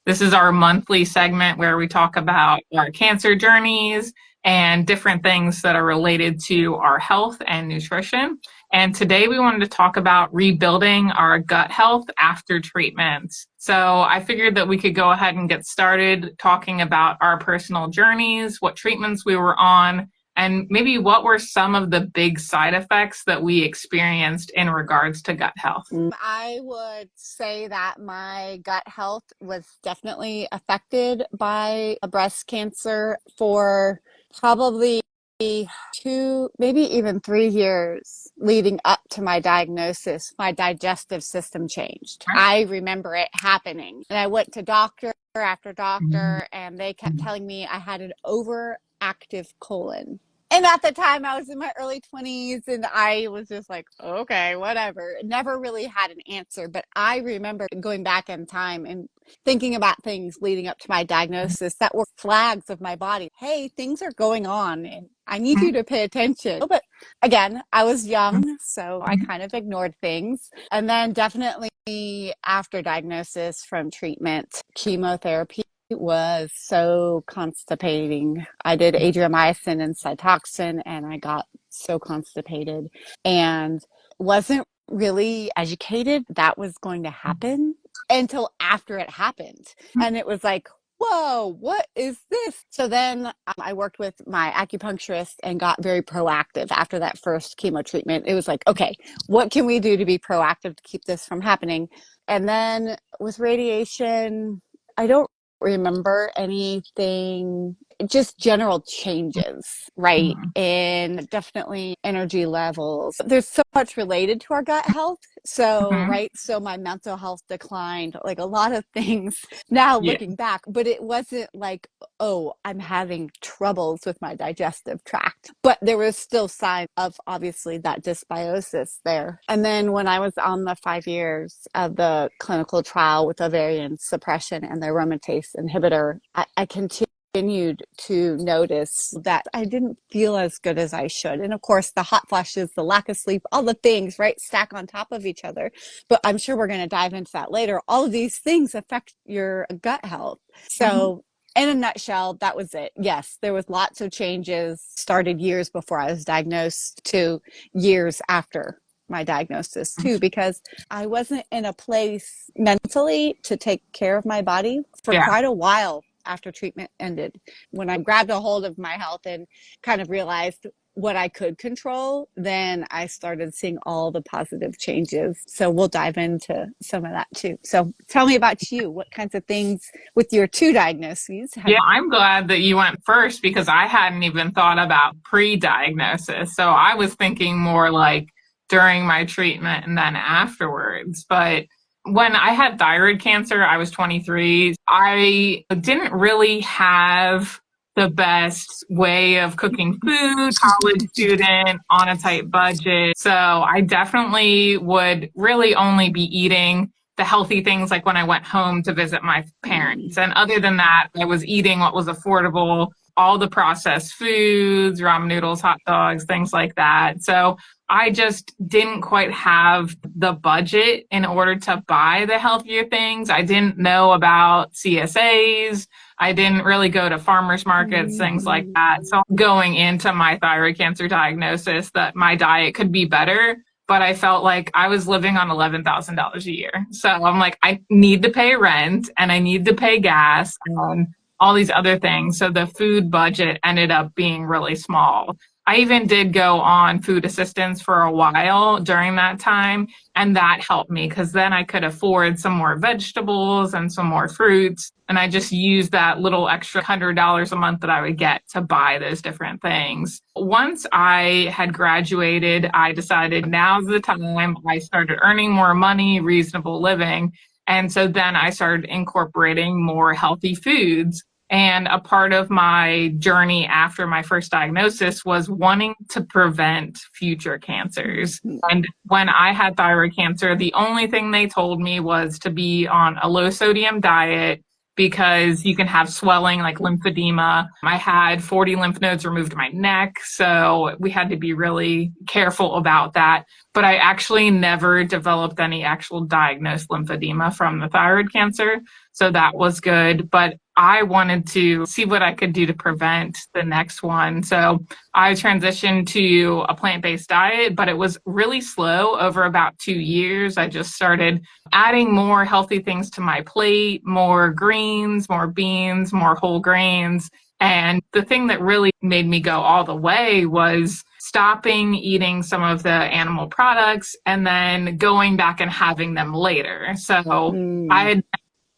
This is our monthly segment where we talk about our cancer journeys and different things that are related to our health and nutrition. And today we wanted to talk about rebuilding our gut health after treatment. So I figured that we could go ahead and get started talking about our personal journeys, what treatments we were on, and maybe what were some of the big side effects that we experienced in regards to gut health. I would say that my gut health was definitely affected by breast cancer for probably 2, maybe even 3 years leading up to my diagnosis. My digestive system changed. I remember it happening. And I went to doctor after doctor, and they kept telling me I had an overactive colon. And at the time, I was in my early 20s, and I was just like, okay, whatever. Never really had an answer. But I remember going back in time and thinking about things leading up to my diagnosis that were flags of my body. Hey, things are going on, and I need you to pay attention. But again, I was young, so I kind of ignored things. And then definitely after diagnosis from treatment, chemotherapy was so constipating. I did adriamycin and Cytoxan, and I got so constipated and wasn't really educated that was going to happen until after it happened. And it was like, whoa, what is this? So then I worked with my acupuncturist and got very proactive after that first chemo treatment. It was like, okay, what can we do to be proactive to keep this from happening? And then with radiation, I don't remember anything, just general changes, right? And definitely energy levels. There's so much related to our gut health. So, right. So my mental health declined, like a lot of things now looking back, but it wasn't like, oh, I'm having troubles with my digestive tract, but there was still signs of obviously that dysbiosis there. And then when I was on the 5 years of the clinical trial with ovarian suppression and the aromatase inhibitor, I continued to notice that I didn't feel as good as I should. And of course, the hot flashes, the lack of sleep, all the things, right, stack on top of each other. But I'm sure we're going to dive into that later. All of these things affect your gut health. So in a nutshell, that was it. Yes, there was lots of changes, started years before I was diagnosed to years after my diagnosis too, because I wasn't in a place mentally to take care of my body for quite a while after treatment ended. When I grabbed a hold of my health and kind of realized what I could control, then I started seeing all the positive changes. So we'll dive into some of that too. So tell me about you. What kinds of things with your 2 diagnoses? I'm glad that you went first because I hadn't even thought about pre-diagnosis. So I was thinking more like during my treatment and then afterwards. But when I had thyroid cancer, I was 23. I didn't really have the best way of cooking food, college student on a tight budget. So I definitely would really only be eating the healthy things like when I went home to visit my parents. And other than that, I was eating what was affordable, all the processed foods, ramen noodles, hot dogs, things like that. So I just didn't quite have the budget in order to buy the healthier things. I didn't know about CSAs. I didn't really go to farmers markets, things like that. So going into my thyroid cancer diagnosis, that my diet could be better, but I felt like I was living on $11,000 a year. So I'm like, I need to pay rent and I need to pay gas and all these other things. So the food budget ended up being really small. I even did go on food assistance for a while during that time, and that helped me because then I could afford some more vegetables and some more fruits. And I just used that little extra $100 a month that I would get to buy those different things. Once I had graduated, I decided now's the time. I started earning more money, reasonable living. And so then I started incorporating more healthy foods. And a part of my journey after my first diagnosis was wanting to prevent future cancers. And when I had thyroid cancer, the only thing they told me was to be on a low sodium diet because you can have swelling like lymphedema. I had 40 lymph nodes removed in my neck, so we had to be really careful about that. But I actually never developed any actual diagnosed lymphedema from the thyroid cancer, so that was good. But I wanted to see what I could do to prevent the next one. So I transitioned to a plant-based diet, but it was really slow over about 2 years. I just started adding more healthy things to my plate, more greens, more beans, more whole grains. And the thing that really made me go all the way was stopping eating some of the animal products and then going back and having them later. So I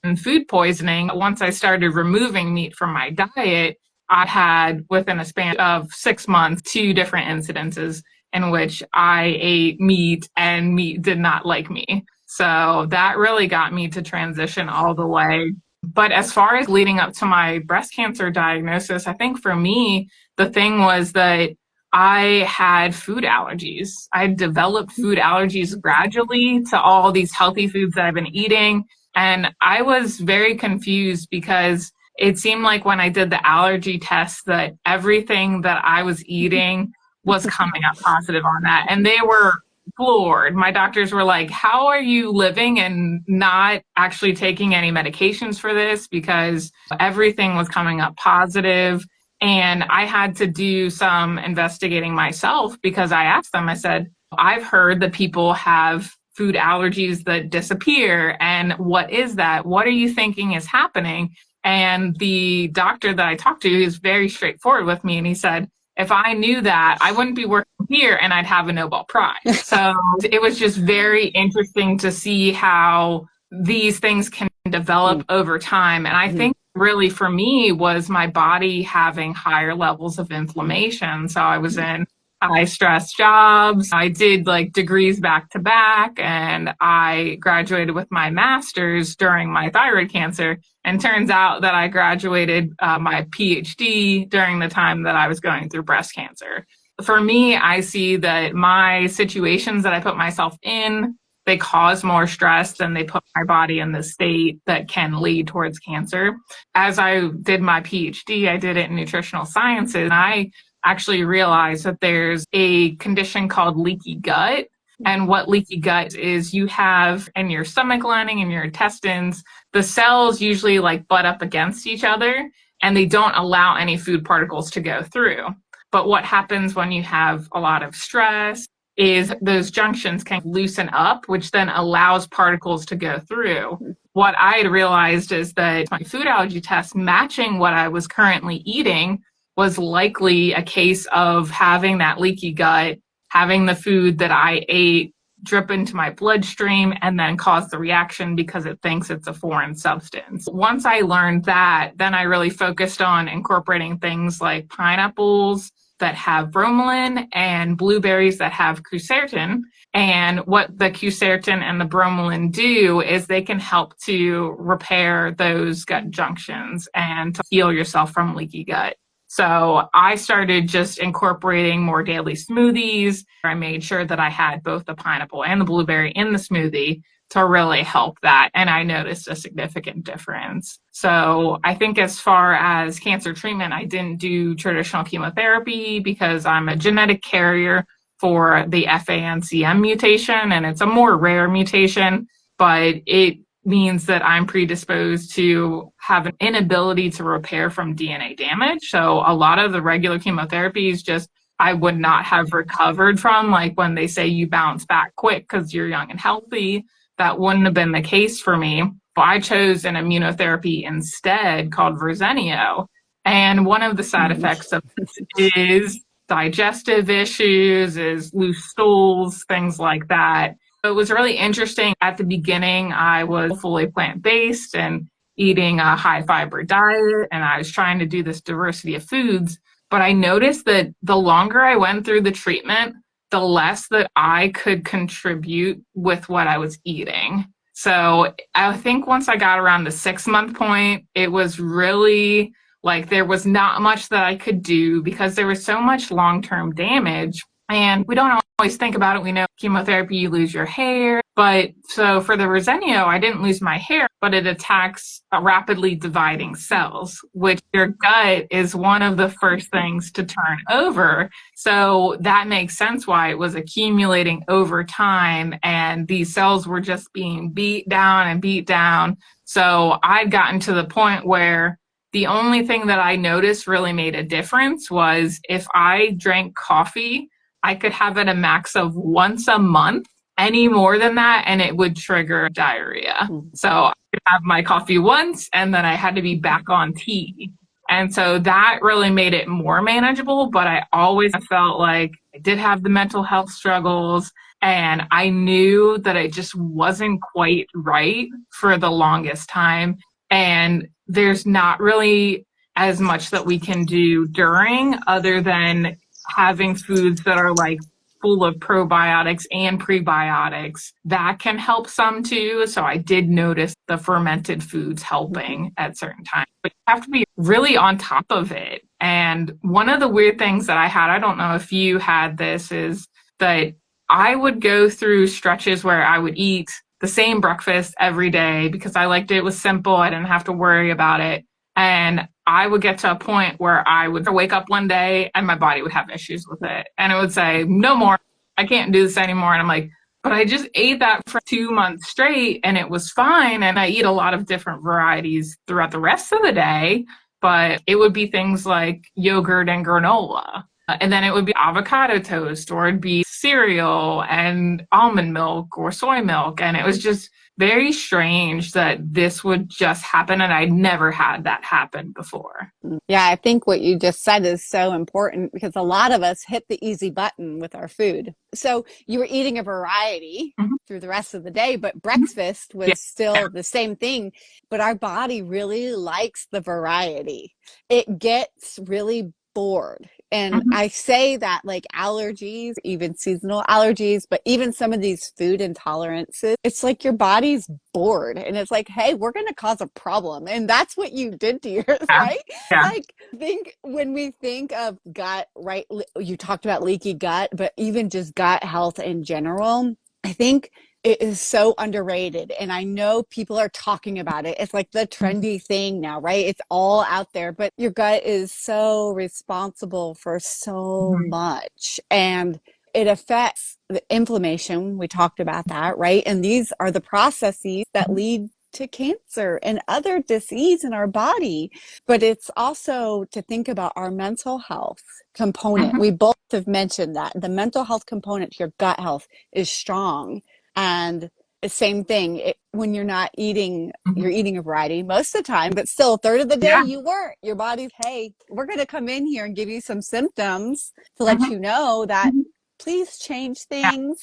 had food poisoning. Once I started removing meat from my diet, I had, within a span of 6 months, 2 different incidences in which I ate meat and meat did not like me. So that really got me to transition all the way. But as far as leading up to my breast cancer diagnosis, I think for me, the thing was that I had food allergies. I developed food allergies gradually to all these healthy foods that I've been eating. And I was very confused because it seemed like when I did the allergy test that everything that I was eating was coming up positive on that. And they were floored. My doctors were like, how are you living and not actually taking any medications for this? Because everything was coming up positive. And I had to do some investigating myself because I asked them, I said, I've heard that people have food allergies that disappear. And what is that? What are you thinking is happening? And the doctor that I talked to is very straightforward with me. And he said, if I knew that, I wouldn't be working here and I'd have a Nobel Prize. So it was just very interesting to see how these things can develop over time. And I think really for me was my body having higher levels of inflammation. So I was in high stress jobs. I did like degrees back to back, and I graduated with my master's during my thyroid cancer. And turns out that I graduated my PhD during the time that I was going through breast cancer. For me, I see that my situations that I put myself in, they cause more stress than they put my body in the state that can lead towards cancer. As I did my PhD, I did it in nutritional sciences, and I actually realized that there's a condition called leaky gut. And what leaky gut is, you have in your stomach lining and your intestines, the cells usually like butt up against each other and they don't allow any food particles to go through. But what happens when you have a lot of stress is those junctions can loosen up, which then allows particles to go through. What I had realized is that my food allergy test matching what I was currently eating was likely a case of having that leaky gut, having the food that I ate drip into my bloodstream and then cause the reaction because it thinks it's a foreign substance. Once I learned that, then I really focused on incorporating things like pineapples that have bromelain and blueberries that have quercetin. And what the quercetin and the bromelain do is they can help to repair those gut junctions and to heal yourself from leaky gut. So I started just incorporating more daily smoothies. I made sure that I had both the pineapple and the blueberry in the smoothie to really help that. And I noticed a significant difference. So I think as far as cancer treatment, I didn't do traditional chemotherapy because I'm a genetic carrier for the FANCM mutation, and it's a more rare mutation, but it means that I'm predisposed to have an inability to repair from DNA damage. So a lot of the regular chemotherapies just I would not have recovered from, like when they say you bounce back quick because you're young and healthy. That wouldn't have been the case for me. But I chose an immunotherapy instead called Verzenio. And one of the side effects of this is digestive issues, is loose stools, things like that. It was really interesting. At the beginning, I was fully plant-based and eating a high fiber diet, and I was trying to do this diversity of foods. But I noticed that the longer I went through the treatment, the less that I could contribute with what I was eating. So I think once I got around the 6-month point, it was really like there was not much that I could do because there was so much long-term damage. And we don't always think about it. We know chemotherapy, you lose your hair. But so for the Verzenio, I didn't lose my hair, but it attacks rapidly dividing cells, which your gut is one of the first things to turn over. So that makes sense why it was accumulating over time. And these cells were just being beat down and beat down. So I'd gotten to the point where the only thing that I noticed really made a difference was if I drank coffee, I could have it a max of once a month. Any more than that, and it would trigger diarrhea. So I could have my coffee once, and then I had to be back on tea. And so that really made it more manageable. But I always felt like I did have the mental health struggles, and I knew that it just wasn't quite right for the longest time. And there's not really as much that we can do during other than having foods that are like full of probiotics and prebiotics. That can help some too. So I did notice the fermented foods helping at certain times. But you have to be really on top of it. And one of the weird things that I had, I don't know if you had this, is that I would go through stretches where I would eat the same breakfast every day because I liked it. It was simple. I didn't have to worry about it. And I would get to a point where I would wake up one day and my body would have issues with it. And it would say, no more, I can't do this anymore. And I'm like, but I just ate that for 2 months straight and it was fine. And I eat a lot of different varieties throughout the rest of the day, but it would be things like yogurt and granola. And then it would be avocado toast, or it'd be cereal and almond milk or soy milk. And it was just very strange that this would just happen. And I'd never had that happen before. Yeah, I think what you just said is so important because a lot of us hit the easy button with our food. So you were eating a variety through the rest of the day, but breakfast was still the same thing. But our body really likes the variety. It gets really bored. And I say that like allergies, even seasonal allergies, but even some of these food intolerances, it's like your body's bored and it's like, hey, we're going to cause a problem. And that's what you did to yours, right? Yeah. Like, think when we think of gut, right? You talked about leaky gut, but even just gut health in general, I think it is so underrated. And I know people are talking about it. It's like the trendy thing now, right? It's all out there, but your gut is so responsible for so much. And it affects the inflammation. We talked about that, right? And these are the processes that lead to cancer and other disease in our body. But it's also to think about our mental health component. We both have mentioned that the mental health component to your gut health is strong. And the same thing, when you're not eating, you're eating a variety most of the time, but still a third of the day you weren't. Your body's, hey, we're going to come in here and give you some symptoms to let you know that please change things.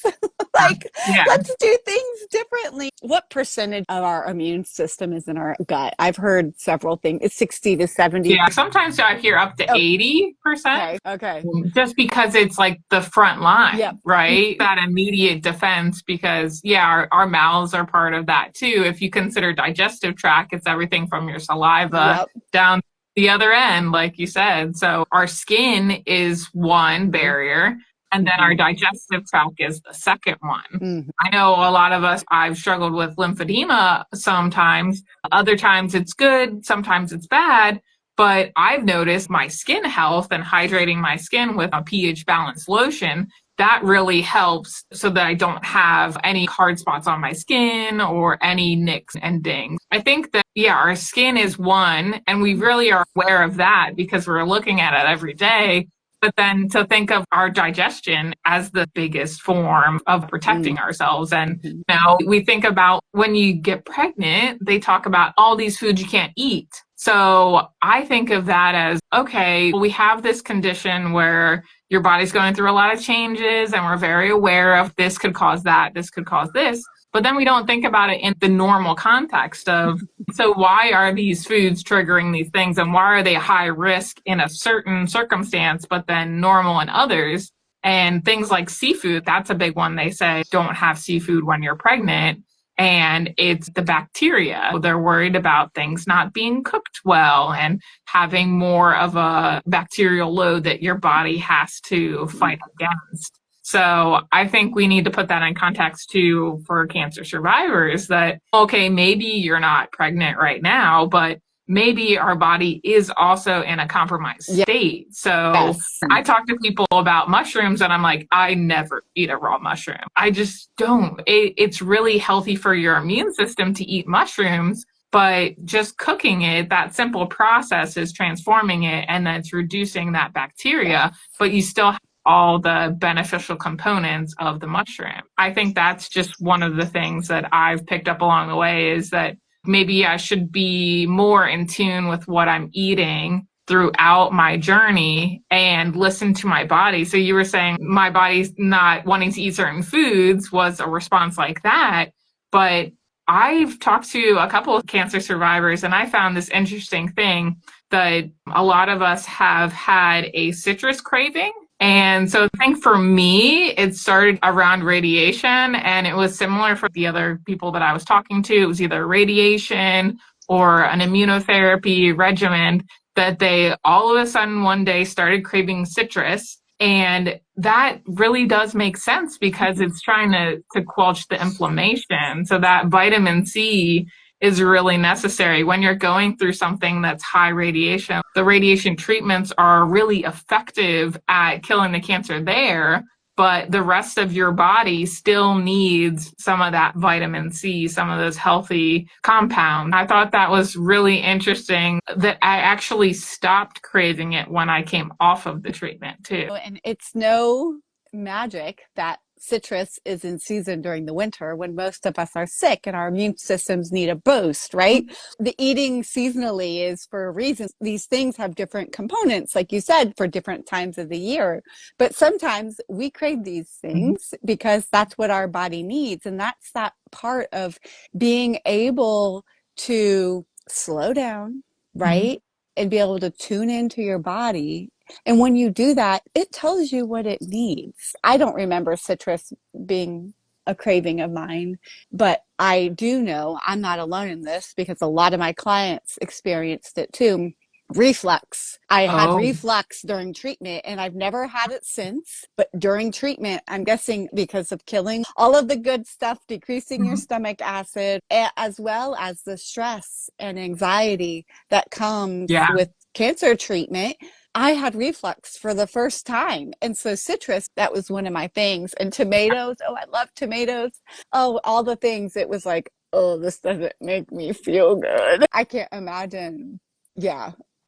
Like, let's do things differently. What percentage of our immune system is in our gut? I've heard several things. It's 60 to 70. Yeah, sometimes I hear up to 80%. Okay. Just because it's like the front line, right? That immediate defense, because our mouths are part of that too. If you consider digestive tract, it's everything from your saliva down the other end, like you said. So our skin is one barrier. And then our digestive tract is the second one. I know a lot of us, I've struggled with lymphedema sometimes. Other times it's good, sometimes it's bad. But I've noticed my skin health and hydrating my skin with a pH balanced lotion, that really helps so that I don't have any hard spots on my skin or any nicks and dings. I think that, our skin is one, and we really are aware of that because we're looking at it every day. But then to think of our digestion as the biggest form of protecting ourselves. And we think about when you get pregnant, they talk about all these foods you can't eat. So I think of that as, okay, we have this condition where your body's going through a lot of changes and we're very aware of this could cause that, this could cause this. But then we don't think about it in the normal context of, so why are these foods triggering these things and why are they high risk in a certain circumstance, but then normal in others? And things like seafood, that's a big one. They say don't have seafood when you're pregnant. and it's the bacteria. They're worried about things not being cooked well and having more of a bacterial load that your body has to fight against. So I think we need to put that in context too for cancer survivors that, okay, maybe you're not pregnant right now, but maybe our body is also in a compromised state. So Yes. I talk to people about mushrooms and I'm like, I never eat a raw mushroom. I just don't. It's really healthy for your immune system to eat mushrooms, but just cooking it, that simple process is transforming it and then it's reducing that bacteria, but you still have all the beneficial components of the mushroom. I think that's just one of the things that I've picked up along the way is that maybe I should be more in tune with what I'm eating throughout my journey and listen to my body. So you were saying my body's not wanting to eat certain foods was a response like that. But I've talked to a couple of cancer survivors and I found this interesting thing that a lot of us have had a citrus craving. And so I think for me, it started around radiation and it was similar for the other people that I was talking to. It was either radiation or an immunotherapy regimen that they all of a sudden one day started craving citrus. And that really does make sense because it's trying to quench the inflammation. So that vitamin C is really necessary when you're going through something that's high radiation. The radiation treatments are really effective at killing the cancer there, but the rest of your body still needs some of that vitamin C, some of those healthy compounds. I thought that was really interesting that I actually stopped craving it when I came off of the treatment too. And it's no magic that citrus is in season during the winter when most of us are sick and our immune systems need a boost, right? The eating seasonally is for a reason. These things have different components, like you said, for different times of the year. But sometimes we crave these things because that's what our body needs. And that's that part of being able to slow down, right? And be able to tune into your body. And when you do that, it tells you what it needs. I don't remember citrus being a craving of mine, but I do know I'm not alone in this because a lot of my clients experienced it too. Reflux. I had reflux during treatment and I've never had it since, but during treatment, I'm guessing because of killing all of the good stuff, decreasing your stomach acid, as well as the stress and anxiety that comes with cancer treatment. I had reflux for the first time. And so citrus, that was one of my things. And tomatoes, oh, I love tomatoes. Oh, all the things. It was like, oh, this doesn't make me feel good. I can't imagine,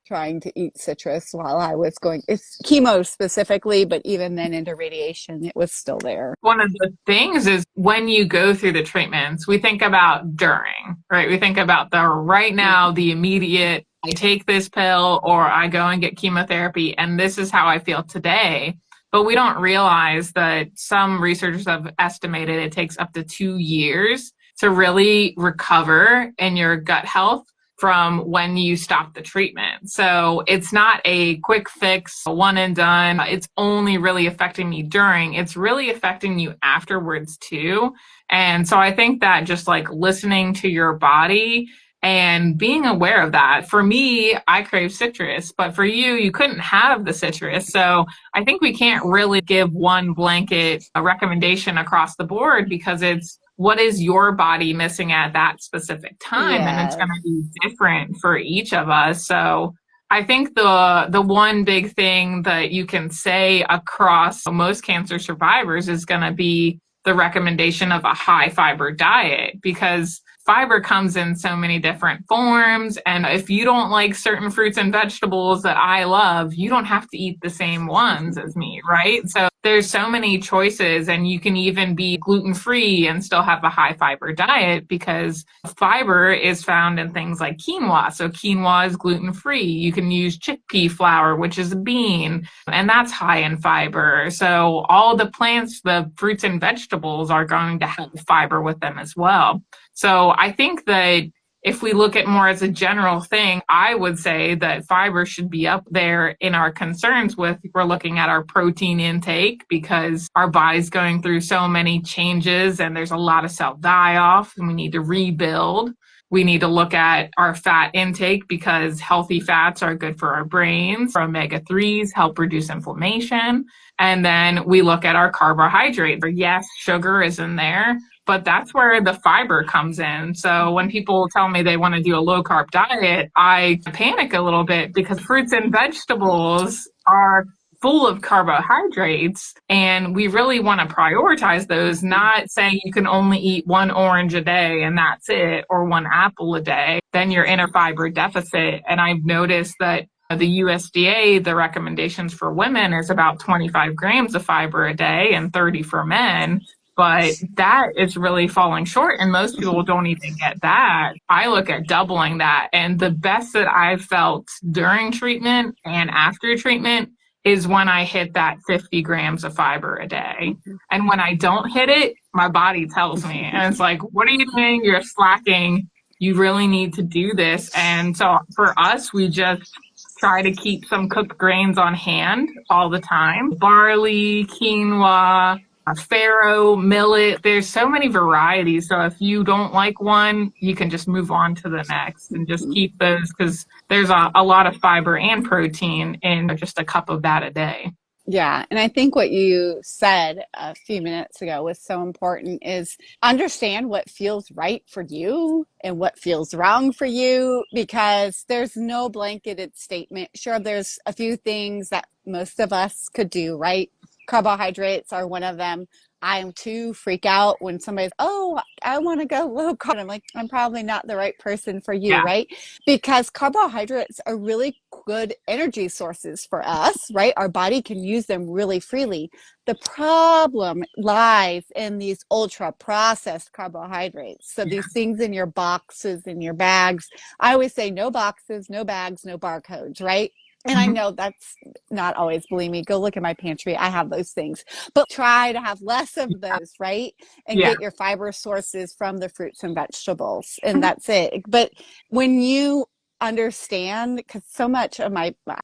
trying to eat citrus while I was going, it's chemo specifically, but even then into radiation, it was still there. One of the things is when you go through the treatments, we think about during, right? We think about the right now, the immediate, I take this pill or I go and get chemotherapy and this is how I feel today. But we don't realize that some researchers have estimated it takes up to 2 years to really recover in your gut health from when you stop the treatment. So it's not a quick fix, one and done. It's only really affecting me during. It's really affecting you afterwards too. And so I think that just like listening to your body and being aware of that. For me, I crave citrus, but for you, you couldn't have the citrus. So I think we can't really give one blanket recommendation across the board because it's what is your body missing at that specific time? Yes. And it's going to be different for each of us. So I think the one big thing that you can say across most cancer survivors is going to be the recommendation of a high fiber diet because fiber comes in so many different forms. And if you don't like certain fruits and vegetables that I love, you don't have to eat the same ones as me, right? So there's so many choices and you can even be gluten-free and still have a high fiber diet because fiber is found in things like quinoa. So quinoa is gluten-free. You can use chickpea flour, which is a bean, and that's high in fiber. So all the plants, the fruits and vegetables are going to have fiber with them as well. So I think that if we look at more as a general thing, I would say that fiber should be up there in our concerns with we're looking at our protein intake because our body's going through so many changes and there's a lot of cell die off and we need to rebuild. We need to look at our fat intake because healthy fats are good for our brains. Omega-3s help reduce inflammation. And then we look at our carbohydrates. Yes, sugar is in there, but that's where the fiber comes in. So when people tell me they want to do a low carb diet, I panic a little bit because fruits and vegetables are full of carbohydrates and we really want to prioritize those, not saying you can only eat one orange a day and that's it, or one apple a day. Then you're in a fiber deficit. And I've noticed that the USDA, the recommendations for women is about 25 grams of fiber a day and 30 for men. But that is really falling short, and most people don't even get that. I look at doubling that, and the best that I've felt during treatment and after treatment is when I hit that 50 grams of fiber a day. And when I don't hit it, my body tells me, and it's like, what are you doing? You're slacking. You really need to do this. And so for us, we just try to keep some cooked grains on hand all the time. Barley, quinoa, farro, millet. There's so many varieties. So if you don't like one, you can just move on to the next and just keep those because there's a lot of fiber and protein in just a cup of that a day. Yeah. And I think what you said a few minutes ago was so important is understand what feels right for you and what feels wrong for you, because there's no blanketed statement. Sure, there's a few things that most of us could do, right? Carbohydrates are one of them. I am too freak out when somebody's, oh, I want to go low carb. I'm like, I'm probably not the right person for you, right? Because carbohydrates are really good energy sources for us, right? Our body can use them really freely. The problem lies in these ultra processed carbohydrates. So these things in your boxes, in your bags. I always say no boxes, no bags, no barcodes, right? And I know that's not always, believe me, go look at my pantry. I have those things, but try to have less of those, right? And get your fiber sources from the fruits and vegetables. And that's it. But when you understand, because so much of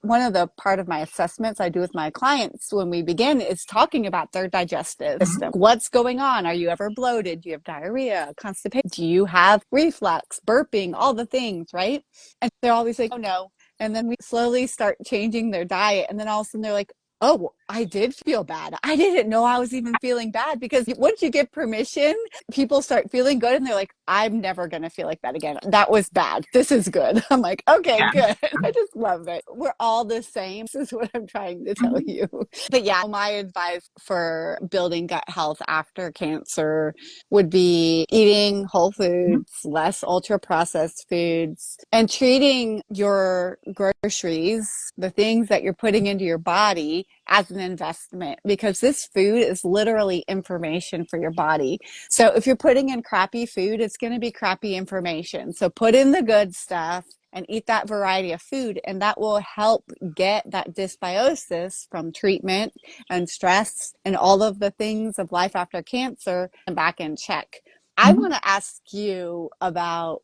one of the part of my assessments I do with my clients when we begin is talking about their digestive system. What's going on? Are you ever bloated? Do you have diarrhea, constipation? Do you have reflux, burping, all the things, right? And they're always like, oh no. And then we slowly start changing their diet. And then all of a sudden they're like, oh, I did feel bad. I didn't know I was even feeling bad, because once you give permission, people start feeling good and they're like, I'm never going to feel like that again. That was bad. This is good. I'm like, okay, good. I just love it. We're all the same. This is what I'm trying to tell you. But yeah, my advice for building gut health after cancer would be eating whole foods, less ultra processed foods, and treating your groceries, the things that you're putting into your body, as an investment, because this food is literally information for your body. So if you're putting in crappy food, it's going to be crappy information. So put in the good stuff and eat that variety of food, and that will help get that dysbiosis from treatment and stress and all of the things of life after cancer back in check. I want to ask you about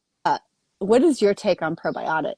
what is your take on probiotics?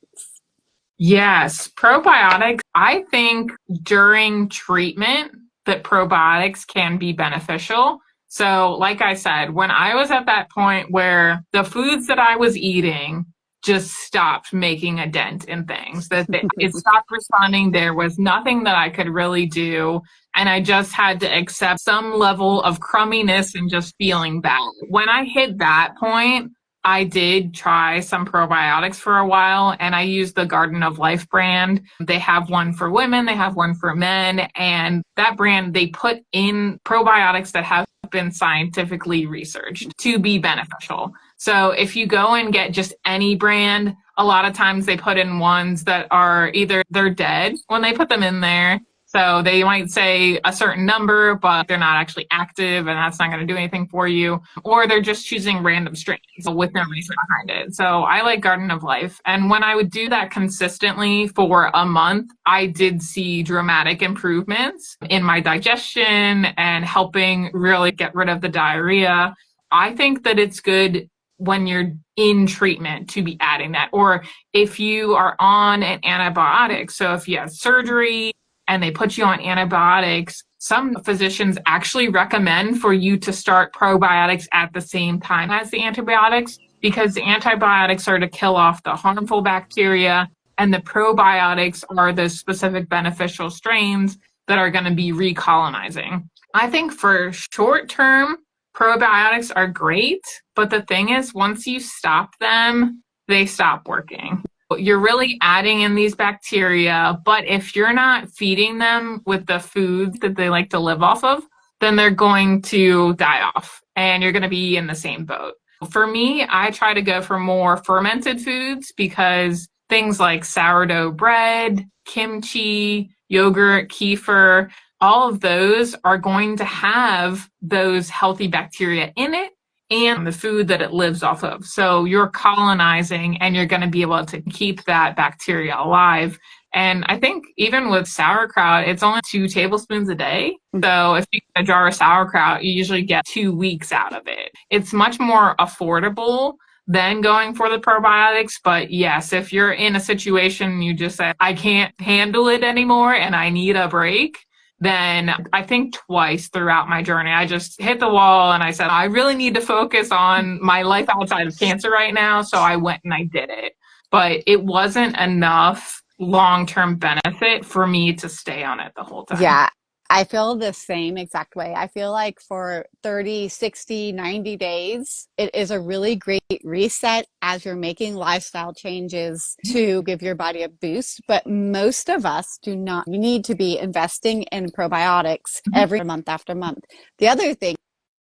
Yes, probiotics. I think during treatment that probiotics can be beneficial. So, like I said, when I was at that point where the foods that I was eating just stopped making a dent in things, it stopped responding. There was nothing that I could really do. And I just had to accept some level of crumminess and just feeling bad. When I hit that point, I did try some probiotics for a while, and I used the Garden of Life brand. They have one for women, they have one for men, and that brand, they put in probiotics that have been scientifically researched to be beneficial. So if you go and get just any brand, a lot of times they put in ones that are either they're dead when they put them in there. So they might say a certain number, but they're not actually active and that's not going to do anything for you. Or they're just choosing random strains with no reason behind it. So I like Garden of Life. And when I would do that consistently for a month, I did see dramatic improvements in my digestion and helping really get rid of the diarrhea. I think that it's good when you're in treatment to be adding that. Or if you are on an antibiotic, so if you have surgery and they put you on antibiotics, some physicians actually recommend for you to start probiotics at the same time as the antibiotics, because the antibiotics are to kill off the harmful bacteria and the probiotics are those specific beneficial strains that are going to be recolonizing. I think for short term, probiotics are great, but the thing is, once you stop them, they stop working. You're really adding in these bacteria, but if you're not feeding them with the foods that they like to live off of, then they're going to die off and you're going to be in the same boat. For me, I try to go for more fermented foods because things like sourdough bread, kimchi, yogurt, kefir, all of those are going to have those healthy bacteria in it and the food that it lives off of. So you're colonizing and you're going to be able to keep that bacteria alive. And I think even with sauerkraut, it's only 2 tablespoons a day. So if you get a jar of sauerkraut, you usually get 2 weeks out of it. It's much more affordable than going for the probiotics. But yes, if you're in a situation you just say, I can't handle it anymore and I need a break, then I think twice throughout my journey, I just hit the wall and I said, I really need to focus on my life outside of cancer right now. So I went and I did it. But it wasn't enough long-term benefit for me to stay on it the whole time. Yeah, I feel the same exact way. I feel like for 30, 60, 90 days, it is a really great reset as you're making lifestyle changes to give your body a boost. But most of us do not. We need to be investing in probiotics every month after month. The other thing,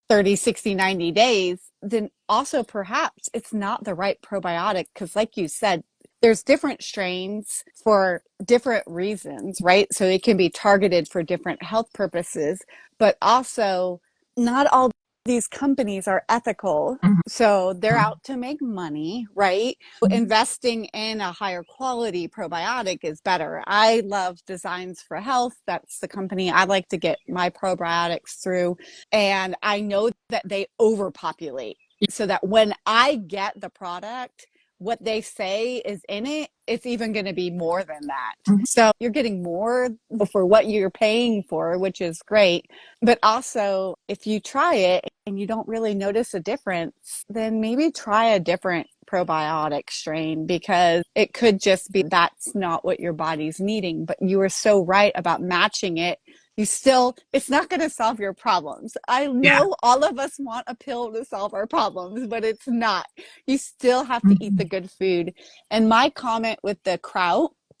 30, 60, 90 days, then also perhaps it's not the right probiotic because like you said, there's different strains for different reasons, right? So it can be targeted for different health purposes, but also not all these companies are ethical. So they're out to make money, right? Investing in a higher quality probiotic is better. I love Designs for Health. That's the company I like to get my probiotics through. And I know that they overpopulate so that when I get the product, what they say is in it, it's even going to be more than that. So you're getting more for what you're paying for, which is great. But also, if you try it and you don't really notice a difference, then maybe try a different probiotic strain because it could just be that's not what your body's needing. But you are so right about matching it. It's not going to solve your problems. I know all of us want a pill to solve our problems, but it's not. You still have to eat the good food. And my comment with the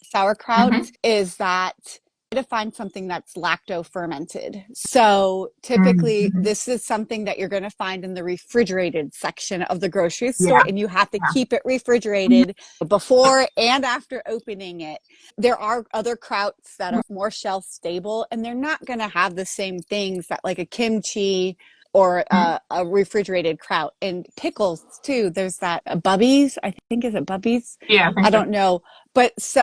sauerkraut, is that to find something that's lacto fermented. So typically this is something that you're going to find in the refrigerated section of the grocery store, and you have to keep it refrigerated before and after opening it. There are other krauts that are more shelf stable and they're not going to have the same things that like a kimchi or a refrigerated kraut. And pickles too. There's that Bubbies, I think. Is it Bubbies? Yeah, I don't know. But so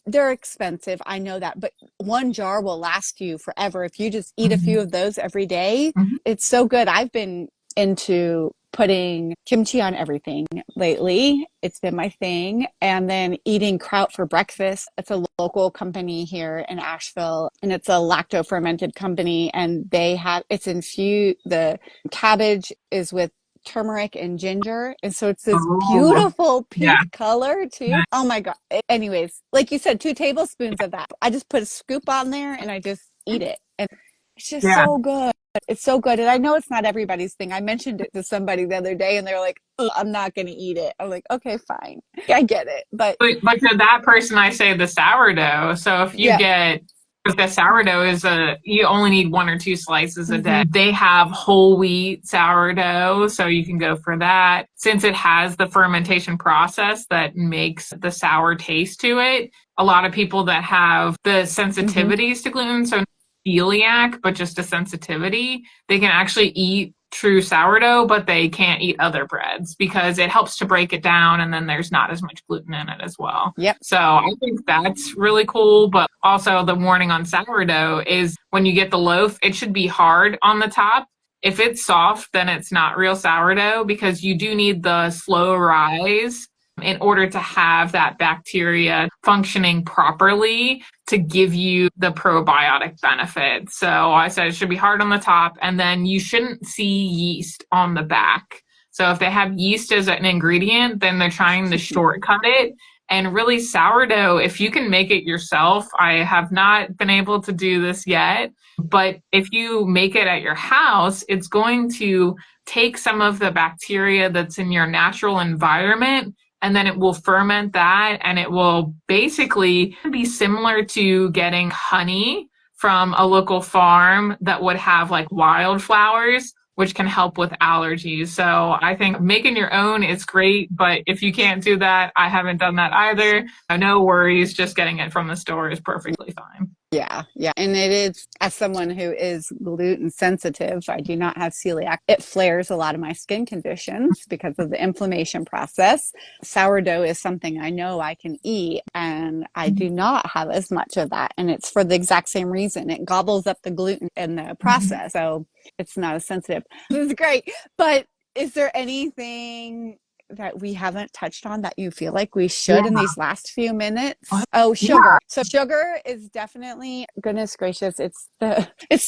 they're expensive. I know that. But one jar will last you forever. If you just eat a few of those every day, it's so good. I've been into putting kimchi on everything lately. It's been my thing. And then eating kraut for breakfast. It's a local company here in Asheville, and it's a lacto fermented company. And it's infused. The cabbage is with turmeric and ginger, and so it's this beautiful pink color too. Oh my god. Anyways, like you said, 2 tablespoons of that. I just put a scoop on there and I just eat it, and it's just so good. It's so good. And I know it's not everybody's thing. I mentioned it to somebody the other day and they're like, oh, I'm not going to eat it. I'm like, okay, fine. I get it. But to that person, I say the sourdough. So if you get, the sourdough you only need 1 or 2 slices a day. They have whole wheat sourdough, so you can go for that. Since it has the fermentation process that makes the sour taste to it, a lot of people that have the sensitivities to gluten, so celiac, but just a sensitivity, they can actually eat true sourdough, but they can't eat other breads because it helps to break it down and then there's not as much gluten in it as well. So I think that's really cool. But also the warning on sourdough is when you get the loaf, it should be hard on the top If it's soft, then it's not real sourdough because you do need the slow rise in order to have that bacteria functioning properly to give you the probiotic benefit. So I said it should be hard on the top, and then you shouldn't see yeast on the back. So if they have yeast as an ingredient, then they're trying to shortcut it. And really, sourdough, if you can make it yourself, I have not been able to do this yet, but if you make it at your house, it's going to take some of the bacteria that's in your natural environment, and then it will ferment that, and it will basically be similar to getting honey from a local farm that would have like wildflowers, which can help with allergies. So I think making your own is great, but if you can't do that, I haven't done that either. No worries, just getting it from the store is perfectly fine. Yeah, yeah. And it is, as someone who is gluten sensitive, I do not have celiac. It flares a lot of my skin conditions because of the inflammation process. Sourdough is something I know I can eat, and I do not have as much of that. And it's for the exact same reason. It gobbles up the gluten in the process. So it's not as sensitive. This is great. But is there anything that we haven't touched on that you feel like we should in these last few minutes? Oh, sugar. Yeah. So sugar is definitely, goodness gracious, it's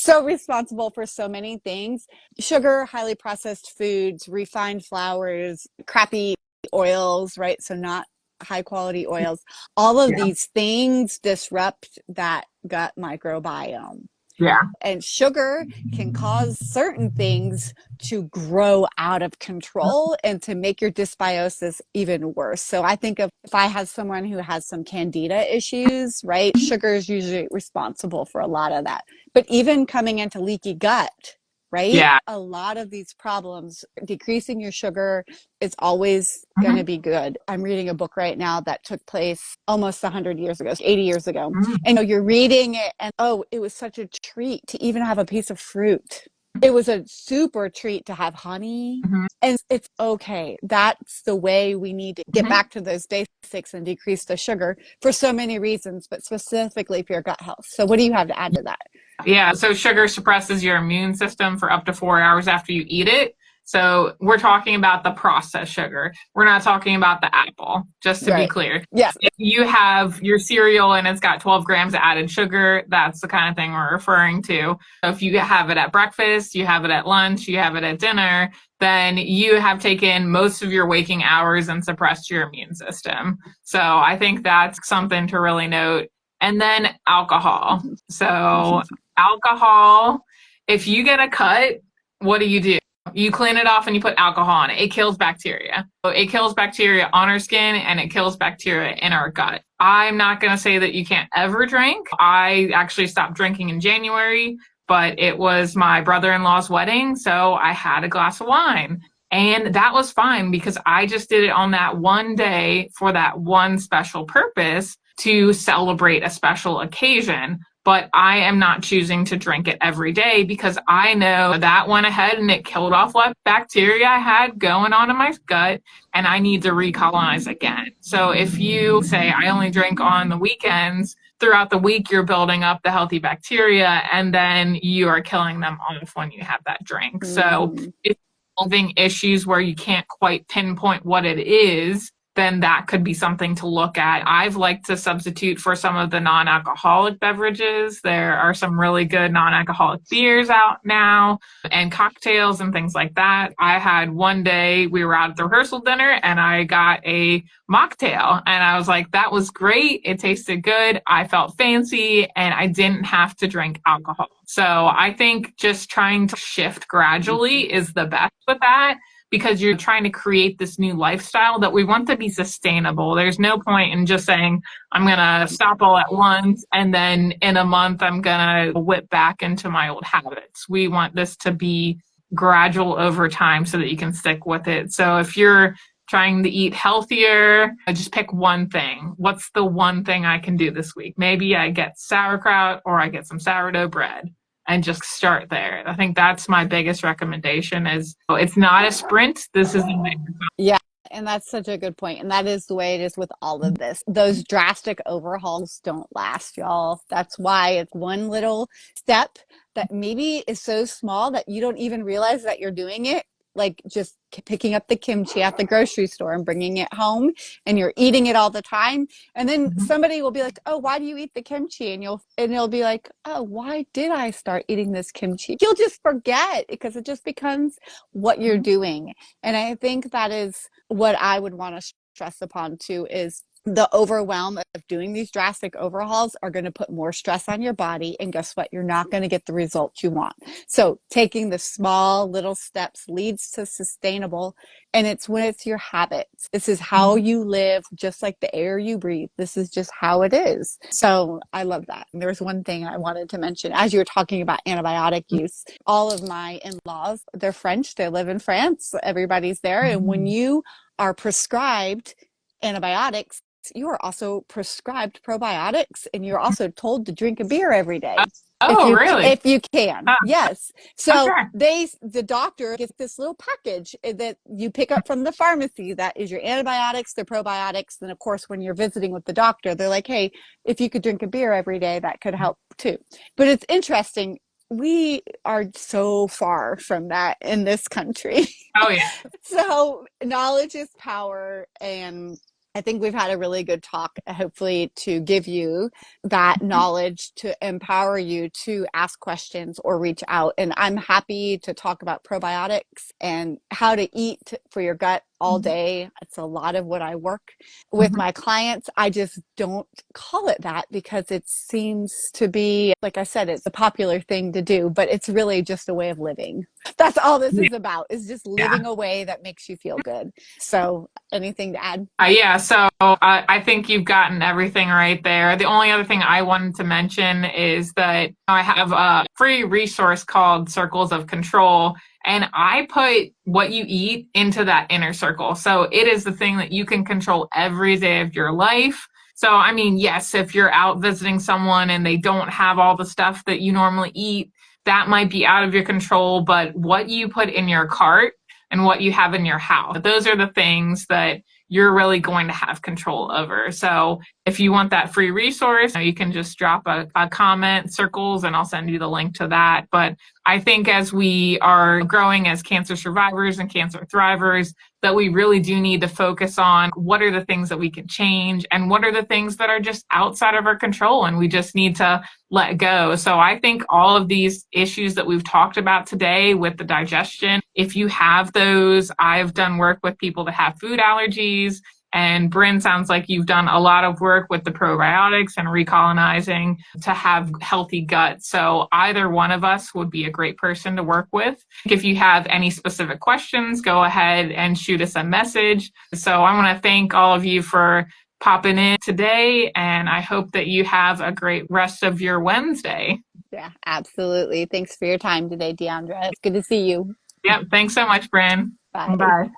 so responsible for so many things. Sugar, highly processed foods, refined flours, crappy oils, right? So not high quality oils. All of these things disrupt that gut microbiome. Yeah. And sugar can cause certain things to grow out of control and to make your dysbiosis even worse. So I think if I have someone who has some candida issues, right, sugar is usually responsible for a lot of that. But even coming into leaky gut, right? Yeah. A lot of these problems, decreasing your sugar is always going to be good. I'm reading a book right now that took place almost 100 years ago, 80 years ago. And you're reading it and, oh, it was such a treat to even have a piece of fruit. It was a super treat to have honey. And it's okay. That's the way we need to get back to those basics and decrease the sugar for so many reasons, but specifically for your gut health. So what do you have to add to that? Yeah, so sugar suppresses your immune system for up to 4 hours after you eat it. So we're talking about the processed sugar. We're not talking about the apple, just to be clear. Yes. If you have your cereal and it's got 12 grams of added sugar, that's the kind of thing we're referring to. So if you have it at breakfast, you have it at lunch, you have it at dinner, then you have taken most of your waking hours and suppressed your immune system. So I think that's something to really note. And then alcohol. So alcohol, if you get a cut, what do? You clean it off and you put alcohol on it. It kills bacteria. So it kills bacteria on our skin and it kills bacteria in our gut. I'm not going to say that you can't ever drink. I actually stopped drinking in January, but it was my brother-in-law's wedding, so I had a glass of wine. And that was fine because I just did it on that one day for that one special purpose to celebrate a special occasion. But I am not choosing to drink it every day because I know that went ahead and it killed off what bacteria I had going on in my gut, and I need to recolonize again. So if you say I only drink on the weekends, throughout the week you're building up the healthy bacteria and then you are killing them off when you have that drink. So if you're having issues where you can't quite pinpoint what it is, then that could be something to look at. I've liked to substitute for some of the non-alcoholic beverages. There are some really good non-alcoholic beers out now and cocktails and things like that. I had one day, we were out at the rehearsal dinner and I got a mocktail and I was like, that was great. It tasted good. I felt fancy and I didn't have to drink alcohol. So I think just trying to shift gradually is the best with that, because you're trying to create this new lifestyle that we want to be sustainable. There's no point in just saying, I'm going to stop all at once, and then in a month, I'm going to whip back into my old habits. We want this to be gradual over time so that you can stick with it. So if you're trying to eat healthier, just pick one thing. What's the one thing I can do this week? Maybe I get sauerkraut or I get some sourdough bread. And just start there. I think that's my biggest recommendation. Is it's not a sprint. This is a marathon. Yeah, And that's such a good point. And that is the way it is with all of this. Those drastic overhauls don't last, y'all. That's why it's one little step that maybe is so small that you don't even realize that you're doing it. Like just picking up the kimchi at the grocery store and bringing it home, and you're eating it all the time. And then Mhm. somebody will be like, "Oh, why do you eat the kimchi?" And you'll be like, "Oh, why did I start eating this kimchi?" You'll just forget because it just becomes what you're doing. And I think that is what I would want to stress upon too, is the overwhelm of doing these drastic overhauls are going to put more stress on your body. And guess what? You're not going to get the results you want. So taking the small little steps leads to sustainable. And it's when it's your habits. This is how you live, just like the air you breathe. This is just how it is. So I love that. And there was one thing I wanted to mention as you were talking about antibiotic use. All of my in-laws, they're French, they live in France, everybody's there. And when you are prescribed antibiotics, you are also prescribed probiotics, and you're also told to drink a beer every day Oh, really? if you can. Huh. Yes. So Okay. the doctor gets this little package that you pick up from the pharmacy that is your antibiotics, the probiotics. Then of course when you're visiting with the doctor, they're like, "Hey, if you could drink a beer every day, that could help too." But it's interesting, we are so far from that in this country. Oh, yeah. So knowledge is power. And I think we've had a really good talk, hopefully to give you that knowledge to empower you to ask questions or reach out. And I'm happy to talk about probiotics and how to eat for your gut all day. It's a lot of what I work with my clients. I just don't call it that because it seems to be, like I said, it's a popular thing to do, but it's really just a way of living. That's all this is about, is just Yeah. living a way that makes you feel good. So anything to add? Yeah, so I think you've gotten everything right there. The only other thing I wanted to mention is that I have a free resource called Circles of Control, and I put what you eat into that inner circle. So it is the thing that you can control every day of your life. So, I mean, yes, if you're out visiting someone and they don't have all the stuff that you normally eat, that might be out of your control, but what you put in your cart and what you have in your house, those are the things that you're really going to have control over. So if you want that free resource, you can just drop a comment, circles, and I'll send you the link to that. But I think as we are growing as cancer survivors and cancer thrivers, that we really do need to focus on what are the things that we can change and what are the things that are just outside of our control and we just need to let go. So I think all of these issues that we've talked about today with the digestion, if you have those, I've done work with people that have food allergies. And Brynn, sounds like you've done a lot of work with the probiotics and recolonizing to have healthy gut. So either one of us would be a great person to work with. If you have any specific questions, go ahead and shoot us a message. So I want to thank all of you for popping in today, and I hope that you have a great rest of your Wednesday. Yeah, absolutely. Thanks for your time today, Diandra. It's good to see you. Yep. Thanks so much, Brynn. Bye. Bye.